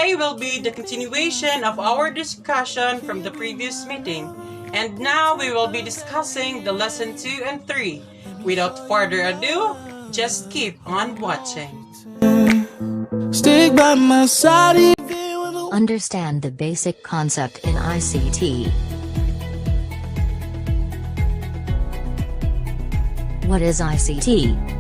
today will be the continuation of our discussion from the previous meeting. And now we will be discussing the lesson 2 and 3. Without further ado, just keep on watching. Stick by my side. Understand the basic concept in ICT. What is ICT?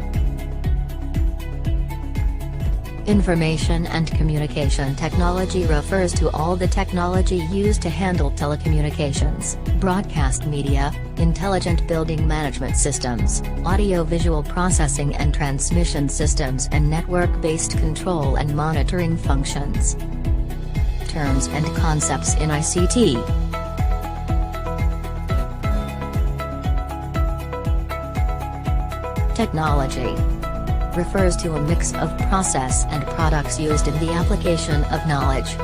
Information and communication technology refers to all the technology used to handle telecommunications, broadcast media, intelligent building management systems, audio-visual processing and transmission systems, and network-based control and monitoring functions. Terms and concepts in ICT. Technology refers to a mix of process and products used in the application of knowledge.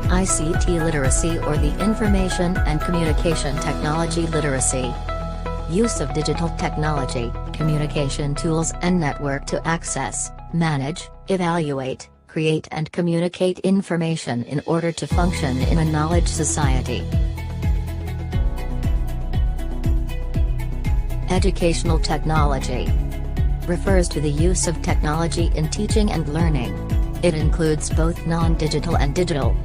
ICT literacy, or the Information and Communication Technology literacy. Use of digital technology, communication tools and network to access, manage, evaluate, create and communicate information in order to function in a knowledge society. Educational technology refers to the use of technology in teaching and learning. It includes both non-digital and digital.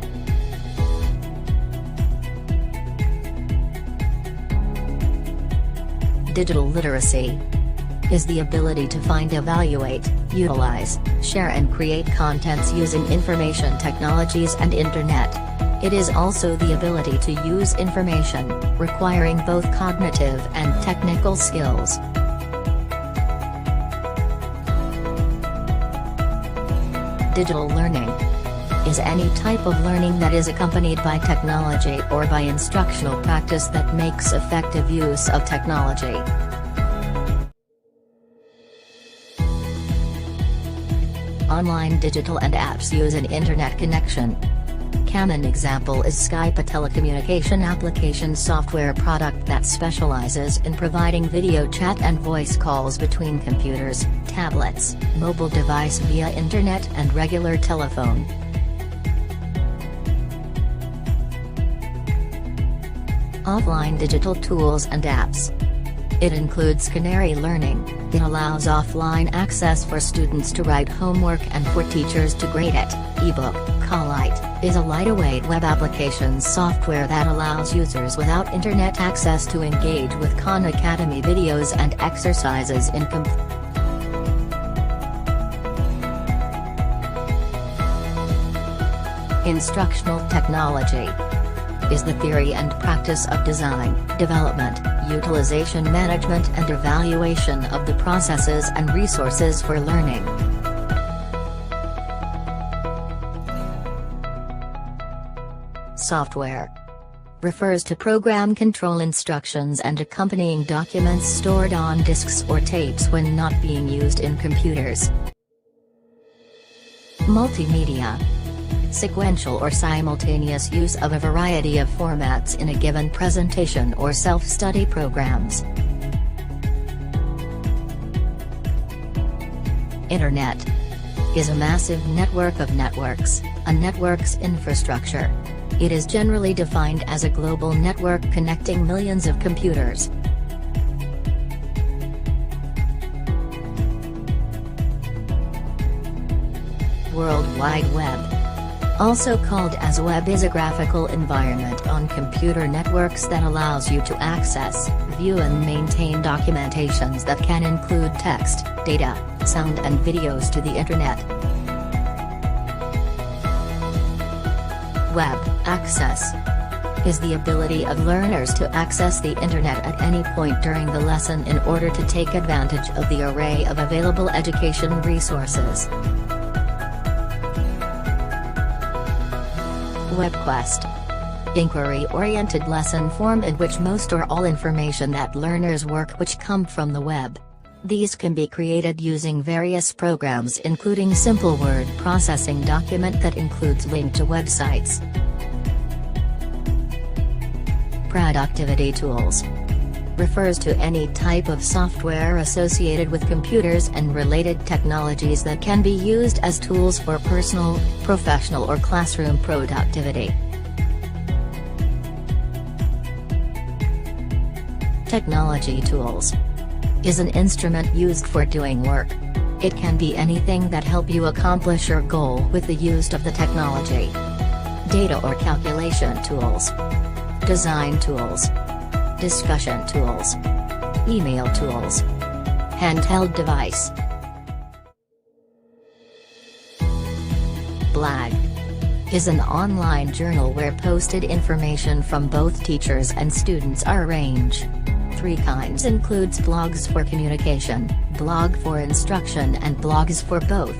Digital literacy is the ability to find, evaluate, utilize, share and create contents using information technologies and internet. It is also the ability to use information, requiring both cognitive and technical skills. Digital learning is any type of learning that is accompanied by technology or by instructional practice that makes effective use of technology. Online digital and apps use an internet connection. Common example is Skype, a telecommunication application software product that specializes in providing video chat and voice calls between computers, tablets, mobile device via internet and regular telephone. Offline digital tools and apps. It includes Canary Learning. It allows offline access for students to write homework and for teachers to grade it. Ebook. Colite is a lightweight web applications software that allows users without internet access to engage with Khan Academy videos and exercises in Instructional technology is the theory and practice of design, development, utilization, management and evaluation of the processes and resources for learning. Software refers to program control instructions and accompanying documents stored on disks or tapes when not being used in computers. Multimedia. Sequential or simultaneous use of a variety of formats in a given presentation or self-study programs. Internet is a massive network of networks, a network's infrastructure. It is generally defined as a global network connecting millions of computers. World Wide Web, also called as web, is a graphical environment on computer networks that allows you to access, view and maintain documentations that can include text, data, sound and videos to the internet. Web access is the ability of learners to access the internet at any point during the lesson in order to take advantage of the array of available education resources. WebQuest. Inquiry-oriented lesson form in which most or all information that learners work which come from the web. These can be created using various programs including simple word processing document that includes link to websites. Productivity tools refers to any type of software associated with computers and related technologies that can be used as tools for personal, professional or classroom productivity. Technology tools is an instrument used for doing work. It can be anything that help you accomplish your goal with the use of the technology. Data or calculation tools, design tools, discussion tools, email tools, handheld device. Blog is an online journal where posted information from both teachers and students are arranged. Three kinds includes blogs for communication, blog for instruction and blogs for both.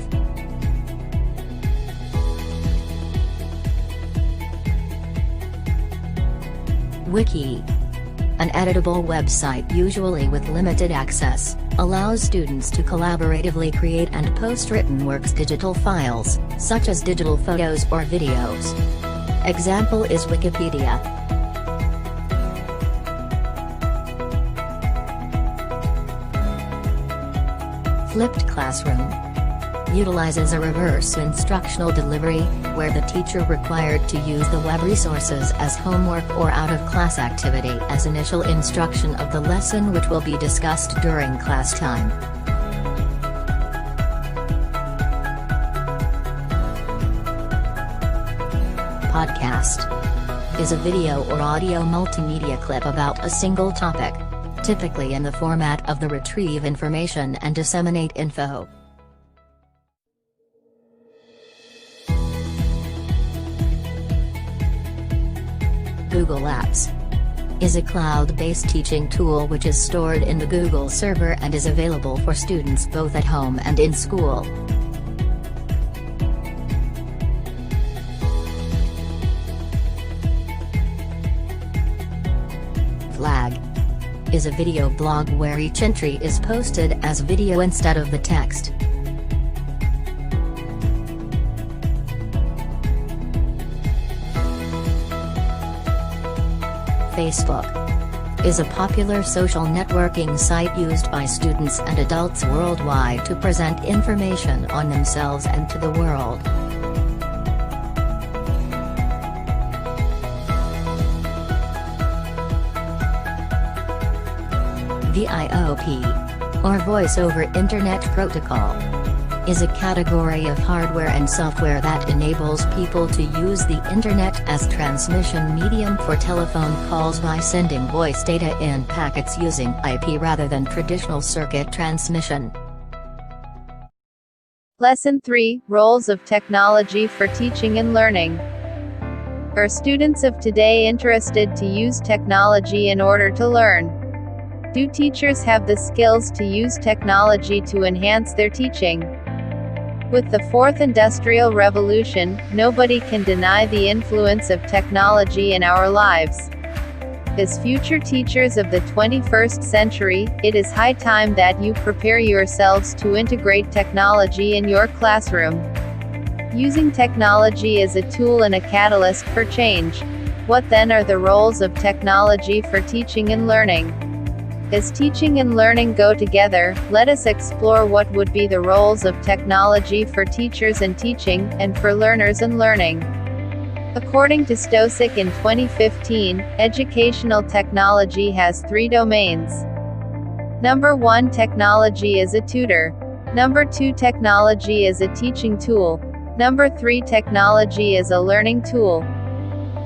Wiki, an editable website usually with limited access, allows students to collaboratively create and post written works, digital files, such as digital photos or videos. Example is Wikipedia. Flipped classroom utilizes a reverse instructional delivery, where the teacher required to use the web resources as homework or out-of-class activity as initial instruction of the lesson, which will be discussed during class time. Podcast is a video or audio multimedia clip about a single topic, typically in the format of the retrieve information and disseminate info. Google Apps is a cloud-based teaching tool which is stored in the Google server and is available for students both at home and in school. Flag is a video blog where each entry is posted as video instead of the text. Facebook is a popular social networking site used by students and adults worldwide to present information on themselves and to the world. VoIP, or Voice over Internet Protocol, is a category of hardware and software that enables people to use the Internet as transmission medium for telephone calls by sending voice data in packets using IP rather than traditional circuit transmission. Lesson 3, Roles of Technology for Teaching and Learning. Are students of today interested to use technology in order to learn? Do teachers have the skills to use technology to enhance their teaching? With the Fourth Industrial Revolution, nobody can deny the influence of technology in our lives. As future teachers of the 21st century, it is high time that you prepare yourselves to integrate technology in your classroom. Using technology as a tool and a catalyst for change. What then are the roles of technology for teaching and learning? As teaching and learning go together, let us explore what would be the roles of technology for teachers and teaching, and for learners and learning. According to Stosic in 2015, educational technology has 3 domains. Number 1, technology is a tutor. Number 2, technology is a teaching tool. Number 3, technology is a learning tool.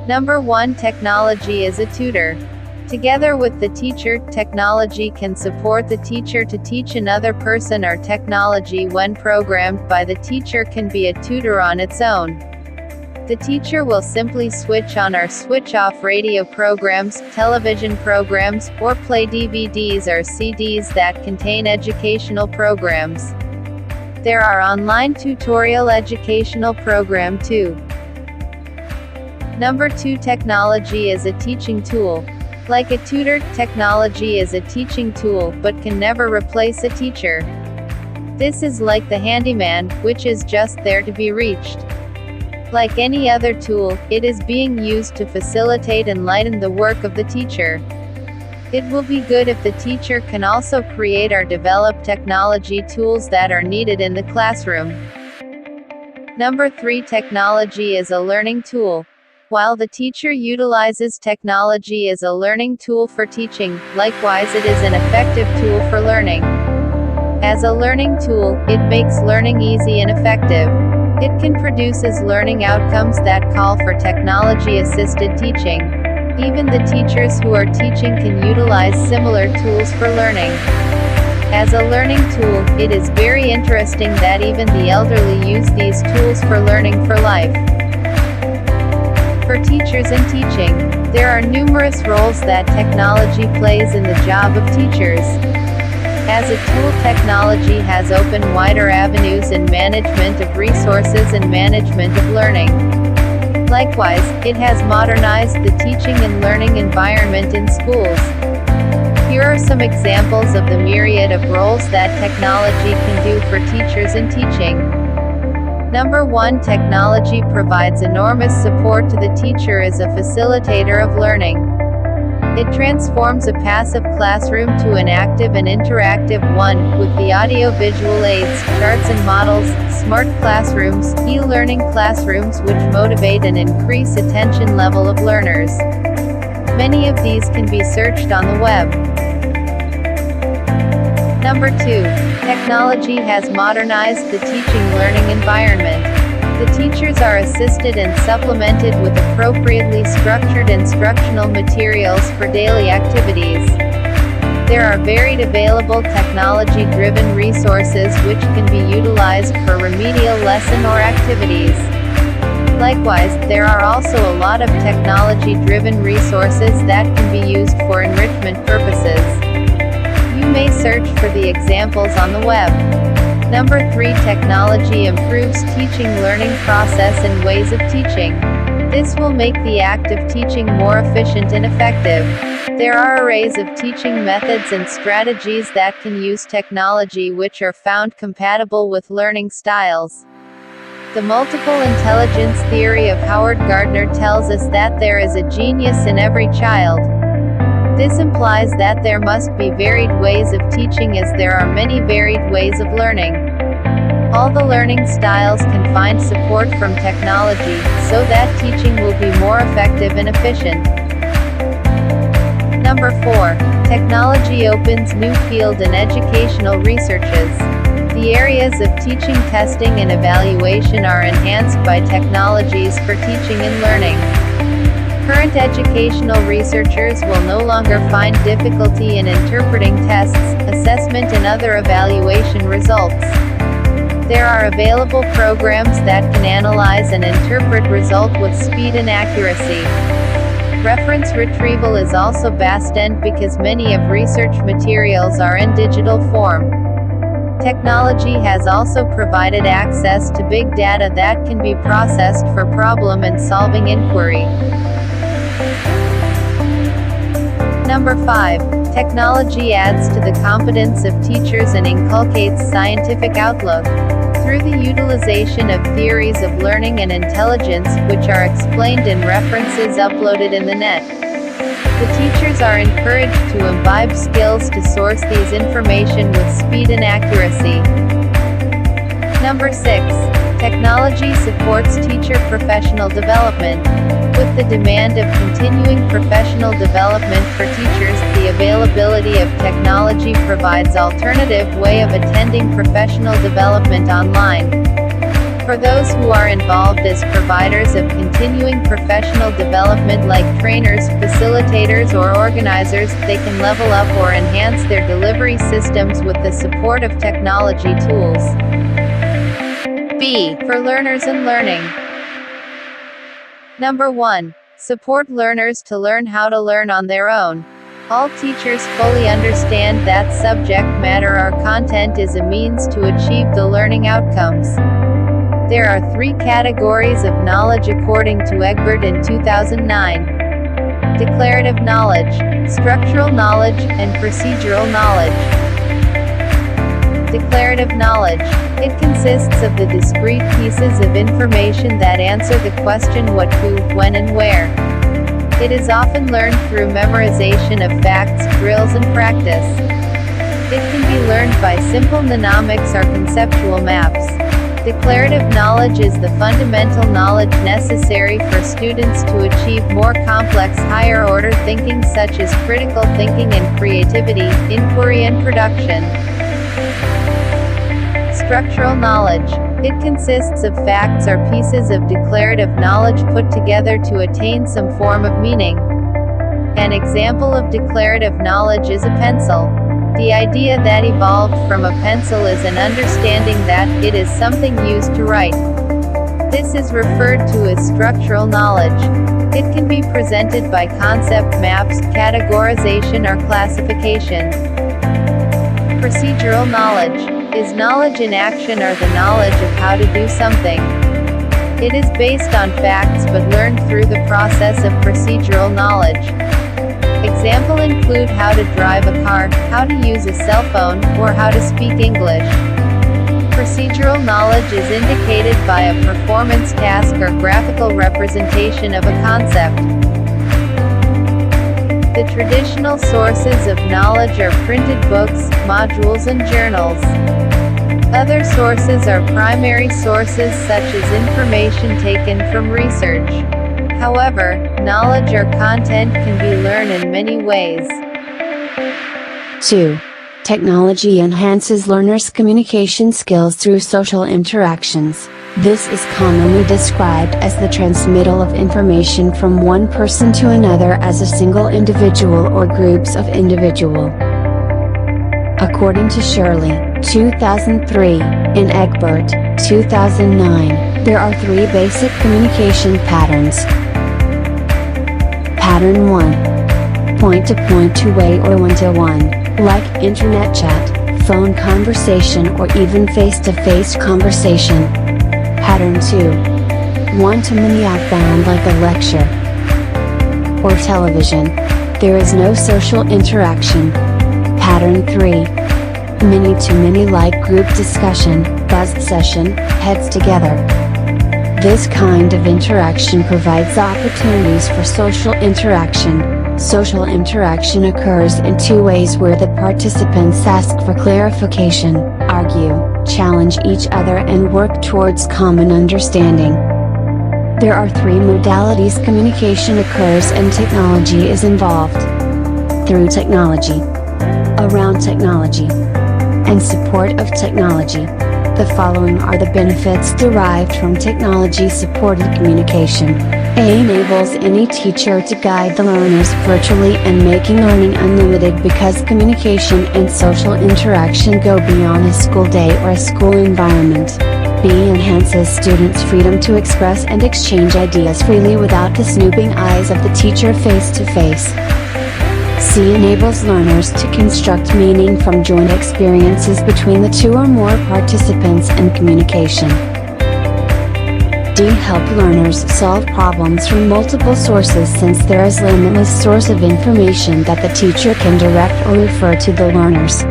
Number 1, technology is a tutor. Together with the teacher, technology can support the teacher to teach another person, or technology when programmed by the teacher can be a tutor on its own. The teacher will simply switch on or switch off radio programs, television programs, or play DVDs or CDs that contain educational programs. There are online tutorial educational program too. Number 2, technology is a teaching tool. Like a tutor, technology is a teaching tool, but can never replace a teacher. This is like the handyman, which is just there to be reached. Like any other tool, it is being used to facilitate and lighten the work of the teacher. It will be good if the teacher can also create or develop technology tools that are needed in the classroom. Number 3. Technology is a learning tool. While the teacher utilizes technology as a learning tool for teaching, likewise it is an effective tool for learning. As a learning tool, it makes learning easy and effective. It can produce learning outcomes that call for technology-assisted teaching. Even the teachers who are teaching can utilize similar tools for learning. As a learning tool, it is very interesting that even the elderly use these tools for learning for life. For teachers and teaching, there are numerous roles that technology plays in the job of teachers. As a tool, technology has opened wider avenues in management of resources and management of learning. Likewise, it has modernized the teaching and learning environment in schools. Here are some examples of the myriad of roles that technology can do for teachers in teaching. Number 1. Technology provides enormous support to the teacher as a facilitator of learning. It transforms a passive classroom to an active and interactive one, with the audio-visual aids, charts and models, smart classrooms, e-learning classrooms which motivate and increase attention level of learners. Many of these can be searched on the web. Number 2. Technology has modernized the teaching-learning environment. The teachers are assisted and supplemented with appropriately structured instructional materials for daily activities. There are varied available technology-driven resources which can be utilized for remedial lesson or activities. Likewise, there are also a lot of technology-driven resources that can be used for enrichment purposes. You may search for the examples on the web. Number 3. Technology improves teaching learning process and ways of teaching. This will make the act of teaching more efficient and effective. There are arrays of teaching methods and strategies that can use technology which are found compatible with learning styles. The multiple intelligence theory of Howard Gardner tells us that there is a genius in every child. This implies that there must be varied ways of teaching as there are many varied ways of learning. All the learning styles can find support from technology, so that teaching will be more effective and efficient. Number 4. Technology opens new field in educational researches. The areas of teaching, testing, and evaluation are enhanced by technologies for teaching and learning. Current educational researchers will no longer find difficulty in interpreting tests, assessment and other evaluation results. There are available programs that can analyze and interpret results with speed and accuracy. Reference retrieval is also vast because many of research materials are in digital form. Technology has also provided access to big data that can be processed for problem and solving inquiry. Number 5. Technology adds to the competence of teachers and inculcates scientific outlook. Through the utilization of theories of learning and intelligence, which are explained in references uploaded in the net, the teachers are encouraged to imbibe skills to source these information with speed and accuracy. Number 6. Technology supports teacher professional development. With the demand of continuing professional development for teachers, the availability of technology provides alternative way of attending professional development online. For those who are involved as providers of continuing professional development like trainers, facilitators or organizers, they can level up or enhance their delivery systems with the support of technology tools. B. For learners and learning. Number 1. Support learners to learn how to learn on their own. All teachers fully understand that subject matter or content is a means to achieve the learning outcomes. There are 3 categories of knowledge according to Egbert in 2009. Declarative knowledge, structural knowledge, and procedural knowledge. Declarative knowledge. It consists of the discrete pieces of information that answer the question what, who, when and where. It is often learned through memorization of facts, drills and practice. It can be learned by simple mnemonics or conceptual maps. Declarative knowledge is the fundamental knowledge necessary for students to achieve more complex higher-order thinking such as critical thinking and creativity, inquiry and production. Structural knowledge. It consists of facts or pieces of declarative knowledge put together to attain some form of meaning. An example of declarative knowledge is a pencil. The idea that evolved from a pencil is an understanding that it is something used to write. This is referred to as structural knowledge. It can be presented by concept maps, categorization or classification. Procedural knowledge is knowledge in action or the knowledge of how to do something. It is based on facts but learned through the process of procedural knowledge. Examples include how to drive a car, how to use a cell phone, or how to speak English. Procedural knowledge is indicated by a performance task or graphical representation of a concept. The traditional sources of knowledge are printed books, modules and journals. Other sources are primary sources such as information taken from research. However, knowledge or content can be learned in many ways. 2. Technology enhances learners' communication skills through social interactions. This is commonly described as the transmittal of information from one person to another as a single individual or groups of individual. According to Shirley, 2003, and Egbert, 2009, there are 3 basic communication patterns. Pattern 1. Point-to-point two-way or one-to-one, like internet chat, phone conversation or even face-to-face conversation. Pattern 2. One-to-many outbound like a lecture or television. There is no social interaction. Pattern 3. Many-to-many like group discussion, buzz session, heads together. This kind of interaction provides opportunities for social interaction. Social interaction occurs in 2 ways where the participants ask for clarification, argue, challenge each other and work towards common understanding. There are 3 modalities communication occurs and technology is involved. Through technology, around technology, and support of technology. The following are the benefits derived from technology-supported communication. A. Enables any teacher to guide the learners virtually and making learning unlimited because communication and social interaction go beyond a school day or a school environment. B. Enhances students' freedom to express and exchange ideas freely without the snooping eyes of the teacher face-to-face. C. Enables learners to construct meaning from joint experiences between the 2 or more participants in communication. D. Help learners solve problems from multiple sources since there is limitless source of information that the teacher can direct or refer to the learners.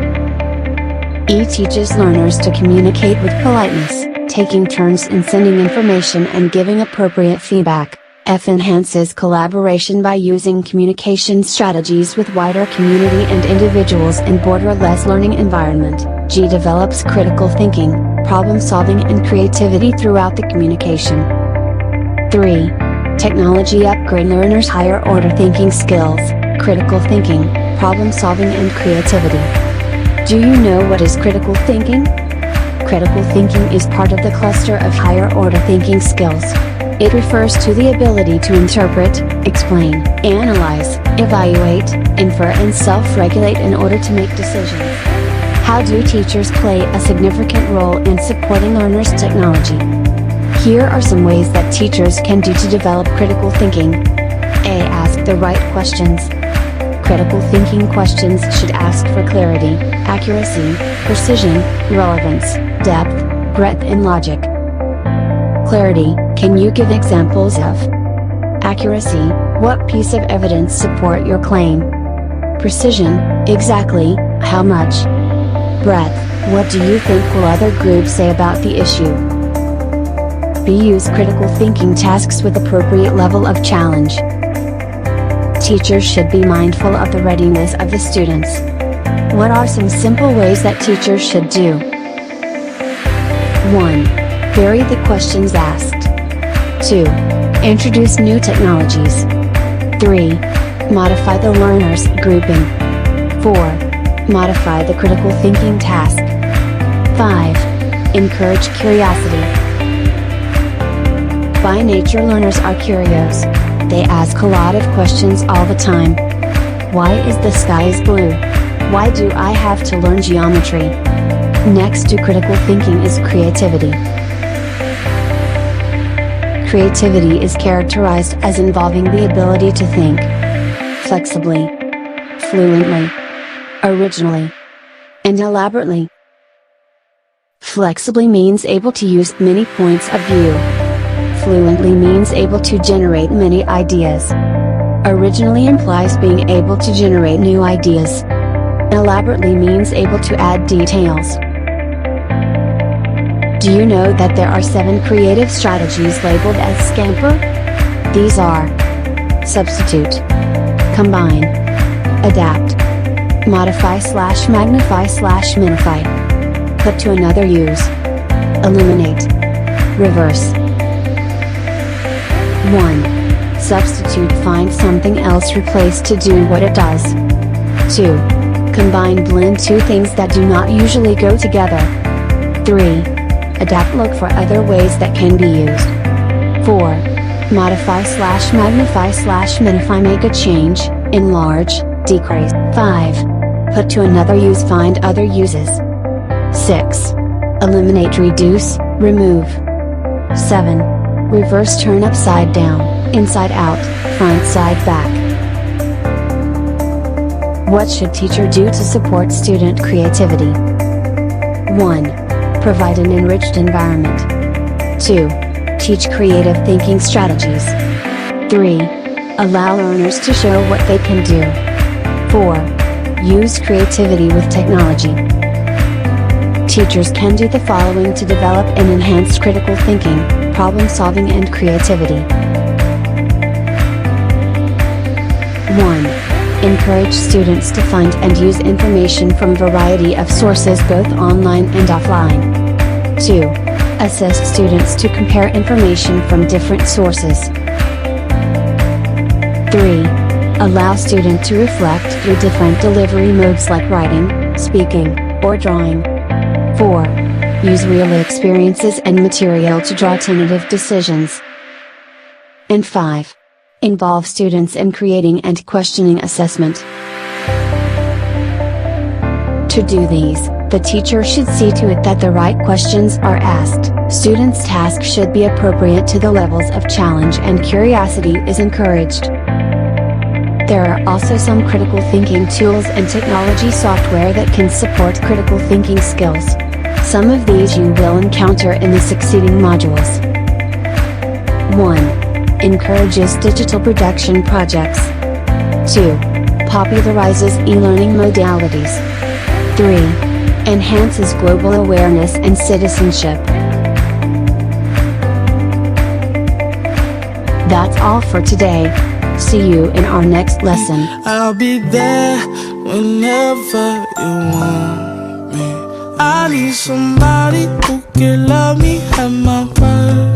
E. Teaches learners to communicate with politeness, taking turns in sending information and giving appropriate feedback. F. Enhances collaboration by using communication strategies with wider community and individuals in borderless learning environment. G. Develops critical thinking, problem solving and creativity throughout the communication. 3. Technology upgrade learners' higher order thinking skills, critical thinking, problem solving and creativity. Do you know what is critical thinking? Critical thinking is part of the cluster of higher order thinking skills. It refers to the ability to interpret, explain, analyze, evaluate, infer and self-regulate in order to make decisions. How do teachers play a significant role in supporting learners' technology? Here are some ways that teachers can do to develop critical thinking. A. Ask the right questions. Critical thinking questions should ask for clarity, accuracy, precision, relevance, depth, breadth and logic. Clarity, can you give examples of? Accuracy, what piece of evidence support your claim? Precision, exactly, how much? Breadth, what do you think will other groups say about the issue? B. Use critical thinking tasks with appropriate level of challenge. teachers should be mindful of the readiness of the students. What are some simple ways that teachers should do? 1. Vary the questions asked. 2. Introduce new technologies. 3. Modify the learner's grouping. 4. Modify the critical thinking task. 5. Encourage curiosity. By nature, learners are curious. They ask a lot of questions all the time. Why is the sky blue? Why do I have to learn geometry? Next to critical thinking is creativity. Creativity is characterized as involving the ability to think flexibly, fluently, originally, and elaborately. Flexibly means able to use many points of view. Fluently means able to generate many ideas. Originally implies being able to generate new ideas. Elaborately means able to add details. Do you know that there are 7 creative strategies labeled as scamper? These are: substitute, combine, adapt, modify/magnify/minify, put to another use, eliminate, reverse. 1. Substitute, find something else, replace to do what it does. 2. Combine, blend two things that do not usually go together. 3. Adapt, look for other ways that can be used. 4. Modify/magnify/minify, make a change, enlarge, decrease. 5. Put to another use, find other uses. 6. Eliminate, reduce, remove. 7. Reverse, turn upside down, inside out, front side back. What should teacher do to support student creativity? 1. Provide an enriched environment. 2. Teach creative thinking strategies. 3. Allow learners to show what they can do. 4. Use creativity with technology. Teachers can do the following to develop and enhance critical thinking, problem solving and creativity. 1. Encourage students to find and use information from a variety of sources both online and offline. 2. Assist students to compare information from different sources. 3. Allow students to reflect through different delivery modes like writing, speaking, or drawing. 4. Use real experiences and material to draw tentative decisions. And 5. Involve students in creating and questioning assessment. To do these, the teacher should see to it that the right questions are asked. Students' tasks should be appropriate to the levels of challenge and curiosity is encouraged. There are also some critical thinking tools and technology software that can support critical thinking skills. Some of these you will encounter in the succeeding modules. 1. Encourages digital production projects. 2. Popularizes e-learning modalities. 3. Enhances global awareness and citizenship. That's all for today. See you in our next lesson. I'll be there whenever you want me. I need somebody who can love me at my worst.